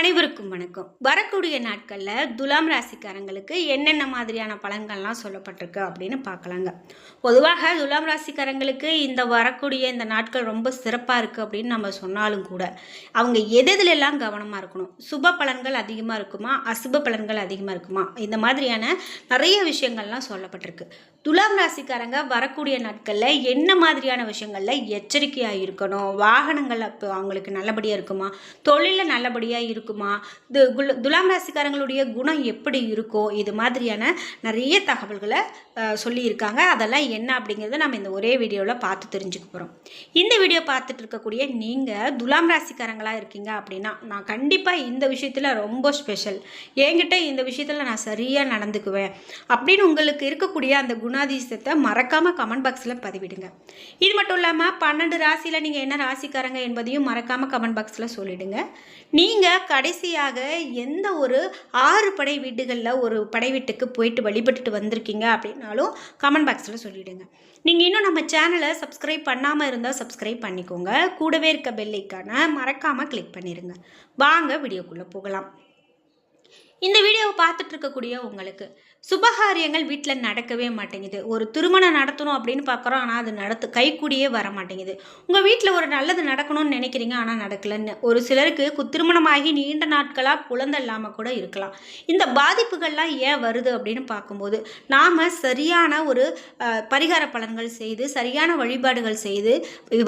அனைவருக்கும் வணக்கம். வரக்கூடிய நாட்களில் துலாம் ராசிக்காரங்களுக்கு என்னென்ன மாதிரியான பலன்கள்லாம் சொல்லப்பட்டிருக்கு அப்படின்னு பார்க்கலாங்க. பொதுவாக துலாம் ராசிக்காரங்களுக்கு இந்த வரக்கூடிய இந்த நாட்கள் ரொம்ப சிறப்பாக இருக்குது அப்படின்னு நம்ம சொன்னாலும் கூட அவங்க எதிலெல்லாம் கவனமாக இருக்கணும், சுப பலன்கள் அதிகமாக இருக்குமா, அசுப பலன்கள் அதிகமாக இருக்குமா, இந்த மாதிரியான நிறைய விஷயங்கள்லாம் சொல்லப்பட்டிருக்கு. துலாம் ராசிக்காரங்க வரக்கூடிய நாட்களில் என்ன மாதிரியான விஷயங்களில் எச்சரிக்கையாக இருக்கணும், வாகனங்கள் அப்போ அவங்களுக்கு நல்லபடியாக இருக்குமா, தொழிலில் நல்லபடியாக இருக்குமா, துலாம் ராசிக்காரங்களுடைய குணம் எப்படி இருக்கோ, இது மாதிரியான நிறைய தகவல்களை சொல்லியிருக்காங்க. அதெல்லாம் என்ன அப்படிங்கிறத நம்ம இந்த ஒரே வீடியோவில் பார்த்து தெரிஞ்சுக்க போகிறோம். இந்த வீடியோ பார்த்துட்டு இருக்கக்கூடிய நீங்கள் துலாம் ராசிக்காரங்களாக இருக்கீங்க அப்படின்னா நான் கண்டிப்பாக இந்த விஷயத்தில் ரொம்ப ஸ்பெஷல், என்கிட்ட இந்த விஷயத்தில் நான் சரியாக நடந்துக்குவேன் அப்படின்னு உங்களுக்கு இருக்கக்கூடிய அந்த குணாதிசயத்தை மறக்காமல் கமெண்ட் பாக்ஸில் பதிவிடுங்க. இது மட்டும் இல்லாமல் 12 ராசியில் நீங்கள் என்ன ராசிக்காரங்க என்பதையும் மறக்காமல் கமெண்ட் பாக்ஸில் சொல்லிவிடுங்க. நீங்கள் கடைசியாக எந்த ஒரு 6 படை வீடுகளில் ஒரு படை வீட்டுக்கு போயிட்டு வழிபட்டுட்டு வந்திருக்கீங்க அப்படின்னாலும் கமெண்ட் பாக்ஸில் சொல்லிவிடுங்க. நீங்கள் இன்னும் நம்ம சேனலை சப்ஸ்கிரைப் பண்ணாமல் இருந்தால் சப்ஸ்கிரைப் பண்ணிக்கோங்க. கூடவே இருக்க பெல் ஐக்கானை மறக்காமல் கிளிக் பண்ணிடுங்க. வாங்க வீடியோக்குள்ளே போகலாம். இந்த வீடியோவை பார்த்துட்டு இருக்கக்கூடிய உங்களுக்கு சுபகாரியங்கள் வீட்டில் நடக்கவே மாட்டேங்குது. ஒரு திருமணம் நடத்தணும் அப்படின்னு பார்க்குறோம், ஆனால் அது கைக்கூடியே வர மாட்டேங்குது. உங்கள் வீட்டில் ஒரு நல்லது நடக்கணும்னு நினைக்கிறீங்க, ஆனால் நடக்கலைன்னு. ஒரு சிலருக்கு திருமணமாகி நீண்ட நாட்களாக குழந்தை இல்லாமல் கூட இருக்கலாம். இந்த பாதிப்புகள்லாம் ஏன் வருது அப்படின்னு பார்க்கும்போது நாம் சரியான ஒரு பரிகார பலன்கள் செய்து சரியான வழிபாடுகள் செய்து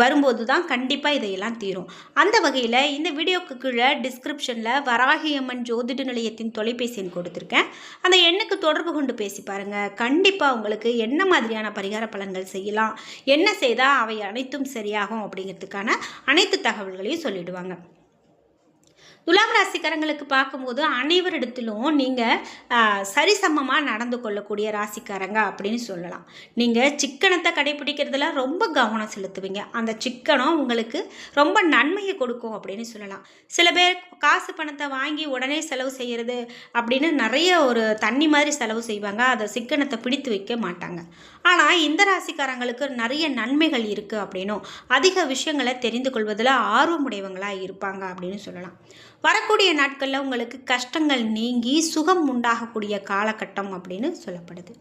வரும்போது தான் கண்டிப்பாக இதையெல்லாம் தீரும். அந்த வகையில் இந்த வீடியோக்கு கீழே டிஸ்கிரிப்ஷனில் வராகியம்மன் ஜோதிட நிலையத்தின் தொலைபேசி எண் கொடுத்துருக்கேன். அந்த எண்ணுக்கு தொடர்பு கொண்டு பேசி பாருங்கள். கண்டிப்பாக உங்களுக்கு என்ன மாதிரியான பரிகார பலன்கள் செய்யலாம், என்ன செய்தால் அவை அனைத்தும் சரியாகும் அப்படிங்கிறதுக்கான அனைத்து தகவல்களையும் சொல்லிடுவாங்க. துலாம் ராசிக்காரங்களுக்கு பார்க்கும்போது அனைவரிடத்திலும் நீங்கள் சரிசமமாக நடந்து கொள்ளக்கூடிய ராசிக்காரங்க அப்படின்னு சொல்லலாம். நீங்கள் சிக்கனத்தை கடைபிடிக்கிறதுல ரொம்ப கவனம் செலுத்துவீங்க. அந்த சிக்கனம் உங்களுக்கு ரொம்ப நன்மையை கொடுக்கும் அப்படின்னு சொல்லலாம். சில பேர் காசு பணத்தை வாங்கி உடனே செலவு செய்கிறது அப்படின்னு நிறைய ஒரு தண்ணி மாதிரி செலவு செய்வாங்க. அதை சிக்கனத்தை பிடித்து வைக்க மாட்டாங்க. ஆனால் இந்த ராசிக்காரங்களுக்கு நிறைய நன்மைகள் இருக்குது அப்படின்னும் அதிக விஷயங்களை தெரிந்து கொள்வதில் ஆர்வமுடையவங்களாக இருப்பாங்க அப்படின்னு சொல்லலாம். வரக்கூடிய நாட்களில் உங்களுக்கு கஷ்டங்கள் நீங்கி சுகம் உண்டாகக்கூடிய காலகட்டம் அப்படின்னு சொல்லப்படுது.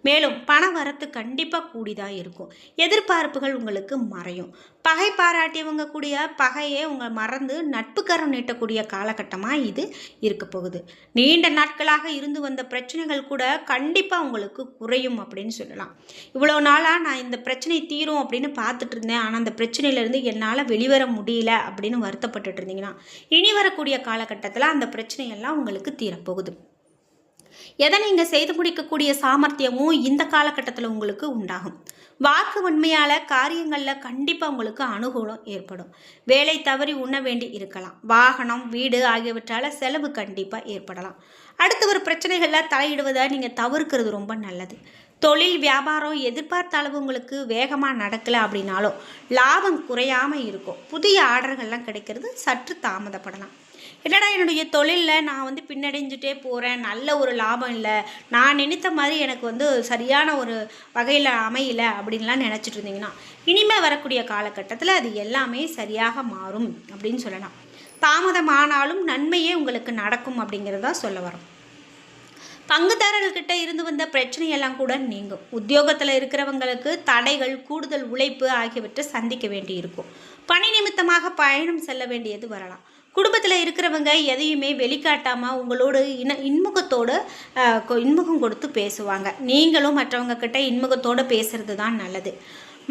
மேலும் பண வரத்து கண்டிப்பாக கூடிதான் இருக்கும். எதிர்பார்ப்புகள் உங்களுக்கு மறையும். பகை பாராட்டியவங்க கூடிய பகையே உங்கள் மறந்து நட்புக்கரம் நீட்டக்கூடிய காலகட்டமாக இது இருக்க போகுது. நீண்ட நாட்களாக இருந்து வந்த பிரச்சனைகள் கூட கண்டிப்பாக உங்களுக்கு குறையும் அப்படின்னு சொல்லலாம். இவ்வளோ நாளாக நான் இந்த பிரச்சனை தீரும் அப்படின்னு பார்த்துட்டு இருந்தேன், ஆனால் அந்த பிரச்சனையிலேருந்து என்னால் வெளிவர முடியல அப்படின்னு வருத்தப்பட்டுட்டு இருந்தீங்கன்னா இனி வரக்கூடிய காலகட்டத்தில் அந்த பிரச்சனையெல்லாம் உங்களுக்கு தீரப்போகுது. எதை நீங்கள் செய்து முடிக்கக்கூடிய சாமர்த்தியமும் இந்த காலகட்டத்தில் உங்களுக்கு உண்டாகும். வாக்கு உண்மையால் காரியங்களில் கண்டிப்பாக உங்களுக்கு அனுகூலம் ஏற்படும். வேலை தவறி உண்ண வேண்டி இருக்கலாம். வாகனம், வீடு ஆகியவற்றால் செலவு கண்டிப்பாக ஏற்படலாம். அடுத்து ஒரு பிரச்சனைகளில் தலையிடுவதை நீங்கள் தவிர்க்கிறது ரொம்ப நல்லது. தொழில் வியாபாரம் எதிர்பார்த்த அளவு உங்களுக்கு வேகமாக நடக்கலை அப்படின்னாலும் லாபம் குறையாமல் இருக்கும். புதிய ஆர்டர்கள்லாம் கிடைக்கிறது சற்று தாமதப்படலாம். என்னடா என்னுடைய தொழிலில் நான் பின்னடைஞ்சிட்டே போகிறேன், நல்ல ஒரு லாபம் இல்லை, நான் நினைத்த மாதிரி எனக்கு சரியான ஒரு வகையில் அமையலை அப்படின்லாம் நினச்சிட்டு இருந்தீங்கன்னா இனிமேல் வரக்கூடிய காலகட்டத்தில் அது எல்லாமே சரியாக மாறும் அப்படின்னு சொல்லலாம். தாமதமானாலும் நன்மையே உங்களுக்கு நடக்கும் அப்படிங்கிறதா சொல்ல வரோம். பங்குதாரர்கள்கிட்ட இருந்து வந்த பிரச்சனையெல்லாம் கூட நீங்கும். உத்தியோகத்தில் இருக்கிறவங்களுக்கு தடைகள், கூடுதல் உழைப்பு ஆகியவற்றை சந்திக்க வேண்டி இருக்கும். பணி நிமித்தமாக பயணம் செல்ல வேண்டியது வரலாம். குடும்பத்தில் இருக்கிறவங்க எதையுமே வெளிக்காட்டாமல் உங்களோடு இன்முகம் கொடுத்து பேசுவாங்க. நீங்களும் மற்றவங்க கிட்ட இன்முகத்தோடு பேசுறது தான் நல்லது.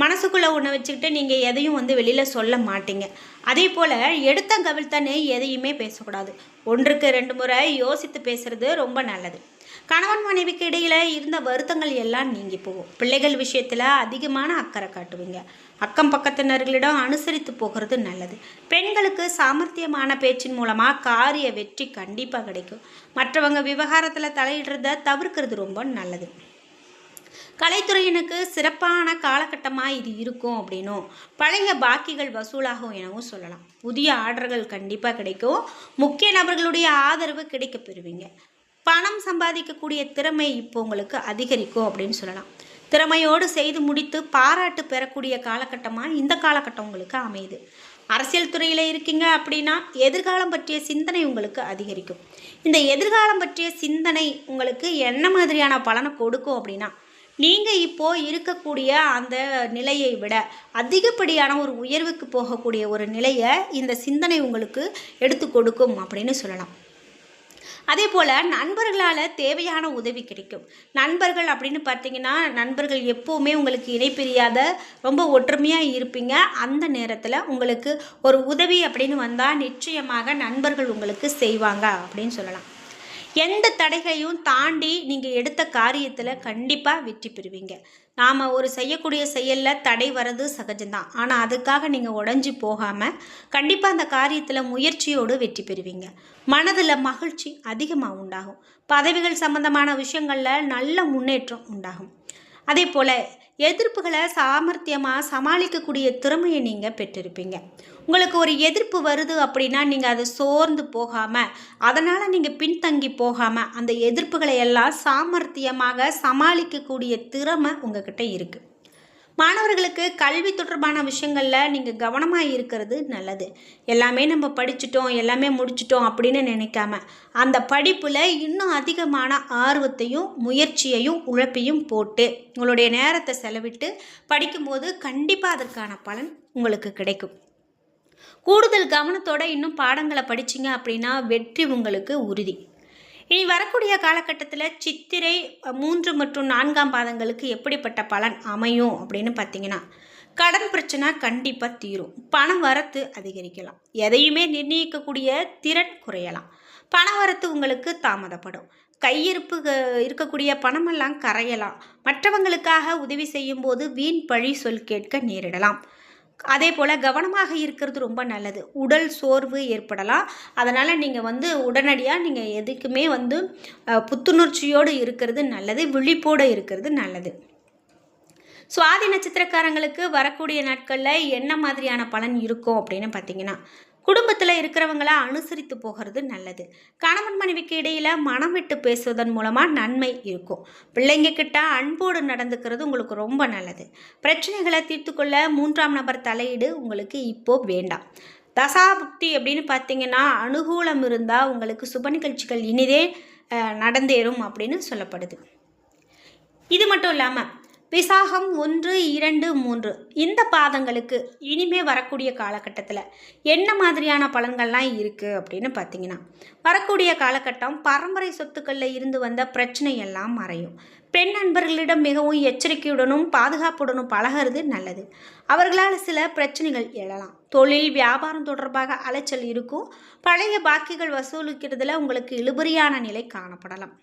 மனசுக்குள்ளே ஒன்று வச்சுக்கிட்டு நீங்கள் எதையும் வெளியில் சொல்ல மாட்டீங்க. அதே போல் எடுத்த கவிழ்த்தனே எதையுமே பேசக்கூடாது. 1க்கு 2 முறை யோசித்து பேசுகிறது ரொம்ப நல்லது. கணவன் மனைவிக்கு இடையில் இருந்த வருத்தங்கள் எல்லாம் நீங்கி போகும். பிள்ளைகள் விஷயத்தில் அதிகமான அக்கறை காட்டுவீங்க. அக்கம் பக்கத்தினர்களிடம் அனுசரித்து போகிறது நல்லது. பெண்களுக்கு சாமர்த்தியமான பேச்சின் மூலமாக காரிய வெற்றி கண்டிப்பாக கிடைக்கும். மற்றவங்க விவகாரத்தில் தலையிடுறத தவிர்க்கிறது ரொம்ப நல்லது. கலைத்துறையினுக்கு சிறப்பான காலகட்டமாக இது இருக்கும் அப்படின்னும் பழைய பாக்கிகள் வசூலாகும் எனவும் சொல்லலாம். புதிய ஆர்டர்கள் கண்டிப்பாக கிடைக்கும். முக்கிய நபர்களுடைய ஆதரவு கிடைக்க பெறுவீங்க. பணம் சம்பாதிக்கக்கூடிய திறமை இப்போ உங்களுக்கு அதிகரிக்கும் அப்படின்னு சொல்லலாம். திறமையோடு செய்து முடித்து பாராட்டு பெறக்கூடிய காலகட்டமாக இந்த காலகட்டம் உங்களுக்கு அமையுது. அரசியல் துறையில் இருக்கீங்க அப்படின்னா எதிர்காலம் பற்றிய சிந்தனை உங்களுக்கு அதிகரிக்கும். இந்த எதிர்காலம் பற்றிய சிந்தனை உங்களுக்கு என்ன மாதிரியான பலனை கொடுக்கும் அப்படின்னா, நீங்கள் இப்போது இருக்கக்கூடிய அந்த நிலையை விட அதிகப்படியான ஒரு உயர்வுக்கு போகக்கூடிய ஒரு நிலையை இந்த சிந்தனை உங்களுக்கு எடுத்து கொடுக்கும் அப்படின்னு சொல்லலாம். அதே போல் நண்பர்களால் தேவையான உதவி கிடைக்கும். நண்பர்கள் அப்படின்னு பார்த்தீங்கன்னா, நண்பர்கள் எப்போவுமே உங்களுக்கு இணைப்பிரியாத ரொம்ப ஒற்றுமையாக இருப்பீங்க. அந்த நேரத்தில் உங்களுக்கு ஒரு உதவி அப்படின்னு வந்தால் நிச்சயமாக நண்பர்கள் உங்களுக்கு செய்வாங்க அப்படின்னு சொல்லலாம். எந்த தடைகளையும் தாண்டி நீங்கள் எடுத்த காரியத்தில் கண்டிப்பாக வெற்றி பெறுவீங்க. நாம் ஒரு செய்யக்கூடிய செயலில் தடை வர்றது சகஜம்தான். ஆனால் அதுக்காக நீங்கள் உடஞ்சி போகாமல் கண்டிப்பாக அந்த காரியத்தில் முயற்சியோடு வெற்றி பெறுவீங்க. மனதில் மகிழ்ச்சி அதிகமாக உண்டாகும். பதவிகள் சம்பந்தமான விஷயங்களில் நல்ல முன்னேற்றம் உண்டாகும். அதே போல் எதிர்ப்புகளை சாமர்த்தியமாக சமாளிக்கக்கூடிய திறமையை நீங்கள் பெற்றிருப்பீங்க. உங்களுக்கு ஒரு எதிர்ப்பு வருது அப்படின்னா நீங்கள் அதை சோர்ந்து போகாமல், அதனால் நீங்கள் பின்தங்கி போகாமல் அந்த எதிர்ப்புகளை எல்லாம் சாமர்த்தியமாக சமாளிக்கக்கூடிய திறமை உங்ககிட்ட இருக்குது. மாணவர்களுக்கு கல்வி தொடர்பான விஷயங்களில் நீங்கள் கவனமாக இருக்கிறது நல்லது. எல்லாமே நம்ம படிச்சிட்டோம், எல்லாமே முடிச்சிட்டோம் அப்படின்னு நினைக்காம அந்த படிப்பில் இன்னும் அதிகமான ஆர்வத்தையும் முயற்சியையும் உழைப்பையும் போட்டு உங்களுடைய நேரத்தை செலவிட்டு படிக்கும்போது கண்டிப்பாக அதற்கான பலன் உங்களுக்கு கிடைக்கும். கூடுதல் கவனத்தோடு இன்னும் பாடங்களை படிச்சிங்க அப்படின்னா வெற்றி உங்களுக்கு உறுதி. இனி வரக்கூடிய காலகட்டத்தில் சித்திரை 3 மற்றும் 4ஆம் பாதங்களுக்கு எப்படிப்பட்ட பலன் அமையும் அப்படின்னு பார்த்தீங்கன்னா, கடன் பிரச்சனை கண்டிப்பாக தீரும். பண வரத்து அதிகரிக்கலாம். எதையுமே நிர்ணயிக்கக்கூடிய திறன் குறையலாம். பண வரத்து உங்களுக்கு தாமதப்படும். கையிருப்பு இருக்கக்கூடிய பணமெல்லாம் கரையலாம். மற்றவங்களுக்காக உதவி செய்யும் போது வீண் பழி சொல் கேட்க நேரிடலாம். அதே போல் கவனமாக இருக்கிறது ரொம்ப நல்லது. உடல் சோர்வு ஏற்படலாம். அதனால் நீங்கள் உடனடியாக நீங்கள் எதுக்குமே புத்துணர்ச்சியோடு இருக்கிறது நல்லது. விழிப்போடு இருக்கிறது நல்லது. சுவாதி நட்சத்திரக்காரங்களுக்கு வரக்கூடிய நாட்களில் என்ன மாதிரியான பலன் இருக்கும் அப்படின்னு பார்த்தீங்கன்னா, குடும்பத்தில் இருக்கிறவங்கள அனுசரித்து போகிறது நல்லது. கணவன் மனைவிக்கு இடையில் மனம் விட்டு பேசுவதன் மூலமாக நன்மை இருக்கும். பிள்ளைங்க கிட்ட அன்போடு நடந்துக்கிறது உங்களுக்கு ரொம்ப நல்லது. பிரச்சனைகளை தீர்த்துக்கொள்ள 3ஆம் நபர் தலையீடு உங்களுக்கு இப்போது வேண்டாம். தசாபுக்தி அப்படின்னு பார்த்தீங்கன்னா, அனுகூலம் இருந்தால் உங்களுக்கு சுப நிகழ்ச்சிகள் இனிதே நடந்தேறும் அப்படின்னு சொல்லப்படுது. இது மட்டும் இல்லாமல் விசாகம் 1, 2, 3 இந்த பாதங்களுக்கு இனிமே வரக்கூடிய காலகட்டத்தில் என்ன மாதிரியான பலன்கள்லாம் இருக்குது அப்படின்னு பார்த்தீங்கன்னா, வரக்கூடிய காலகட்டம் பரம்பரை சொத்துக்களில் இருந்து வந்த பிரச்சனை எல்லாம் மறையும். பெண் நண்பர்களிடம் மிகவும் எச்சரிக்கையுடனும் பாதுகாப்புடனும் பழகிறது நல்லது. அவர்களால் சில பிரச்சனைகள் எழலாம். தொழில் வியாபாரம் தொடர்பாக அலைச்சல் இருக்கும். பழைய பாக்கிகள் வசூலிக்கிறதுல உங்களுக்கு இழுபறியான நிலை காணப்படலாம்.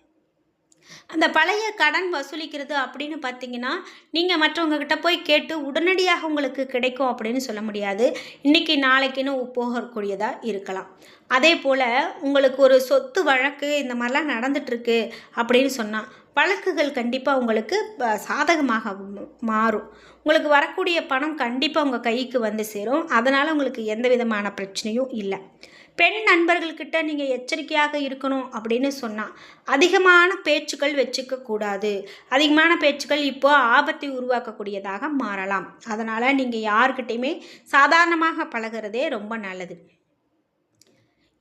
அந்த பழைய கடன் வசூலிக்கிறது அப்படின்னு பார்த்தீங்கன்னா, நீங்கள் மற்றவங்கக்கிட்ட போய் கேட்டு உடனடியாக உங்களுக்கு கிடைக்கும் அப்படின்னு சொல்ல முடியாது. இன்றைக்கி நாளைக்குன்னு போகக்கூடியதாக இருக்கலாம். அதே போல் உங்களுக்கு ஒரு சொத்து வழக்கு இந்த மாதிரிலாம் நடந்துகிட்ருக்கு அப்படின்னு சொன்னால் வழக்குகள் கண்டிப்பாக உங்களுக்கு சாதகமாக மாறும். உங்களுக்கு வரக்கூடிய பணம் கண்டிப்பாக உங்கள் கைக்கு வந்து சேரும். அதனால் உங்களுக்கு எந்த விதமான பிரச்சனையும் இல்லை. பெண் நண்பர்கள்கிட்ட நீங்கள் எச்சரிக்கையாக இருக்கணும் அப்படின்னு சொன்னால், அதிகமான பேச்சுக்கள் வச்சுக்க கூடாது. அதிகமான பேச்சுக்கள் இப்போது ஆபத்தை உருவாக்கக்கூடியதாக மாறலாம். அதனால் நீங்கள் யார்கிட்டையுமே சாதாரணமாக பழகிறதே ரொம்ப நல்லது.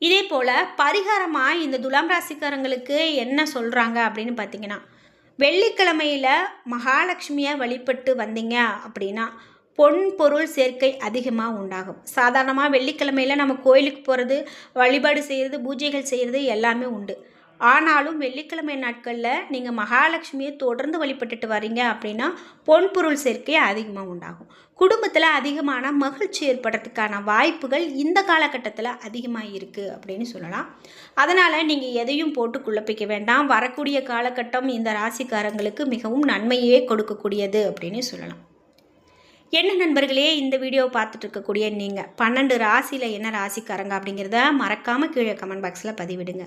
இதே போல் பரிகாரமாக இந்த துலாம் ராசிக்காரங்களுக்கு என்ன சொல்கிறாங்க அப்படின்னு பார்த்தீங்கன்னா, வெள்ளிக்கிழமையில் மகாலட்சுமியை வழிபட்டு வந்தீங்க அப்படின்னா பொன் பொருள் சேர்க்கை அதிகமாக உண்டாகும். சாதாரணமாக வெள்ளிக்கிழமையில் நம்ம கோயிலுக்கு போகிறது, வழிபாடு செய்கிறது, பூஜைகள் செய்கிறது எல்லாமே உண்டு. ஆனாலும் வெள்ளிக்கிழமை நாட்களில் நீங்கள் மகாலட்சுமியை தொடர்ந்து வழிபட்டுட்டு வரீங்க அப்படின்னா பொன் பொருள் சேர்க்கை அதிகமாக உண்டாகும். குடும்பத்தில் அதிகமான மகிழ்ச்சி ஏற்படுறதுக்கான வாய்ப்புகள் இந்த காலகட்டத்தில் அதிகமாக இருக்குது அப்படின்னு சொல்லலாம். அதனால் நீங்கள் எதையும் போட்டு குழப்பிக்க வேண்டாம். வரக்கூடிய காலகட்டம் இந்த ராசிக்காரங்களுக்கு மிகவும் நன்மையே கொடுக்கக்கூடியது அப்படின்னு சொல்லலாம். என்ன நண்பர்களே, இந்த வீடியோவை பார்த்துட்டு இருக்கக்கூடிய நீங்கள் 12 ராசியில் என்ன ராசிக்காரங்க அப்படிங்கிறத மறக்காமல் கீழே கமெண்ட் பாக்ஸில் பதிவிடுங்க.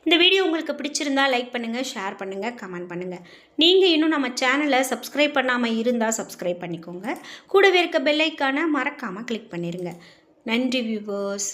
இந்த வீடியோ உங்களுக்கு பிடிச்சிருந்தால் லைக் பண்ணுங்கள், ஷேர் பண்ணுங்கள், கமெண்ட் பண்ணுங்கள். நீங்கள் இன்னும் நம்ம சேனலை சப்ஸ்கிரைப் பண்ணாமல் இருந்தால் சப்ஸ்கிரைப் பண்ணிக்கோங்க. கூடவே இருக்க பெல் ஐக்கானை மறக்காமல் கிளிக் பண்ணிடுங்க. நன்றி வியூவர்ஸ்.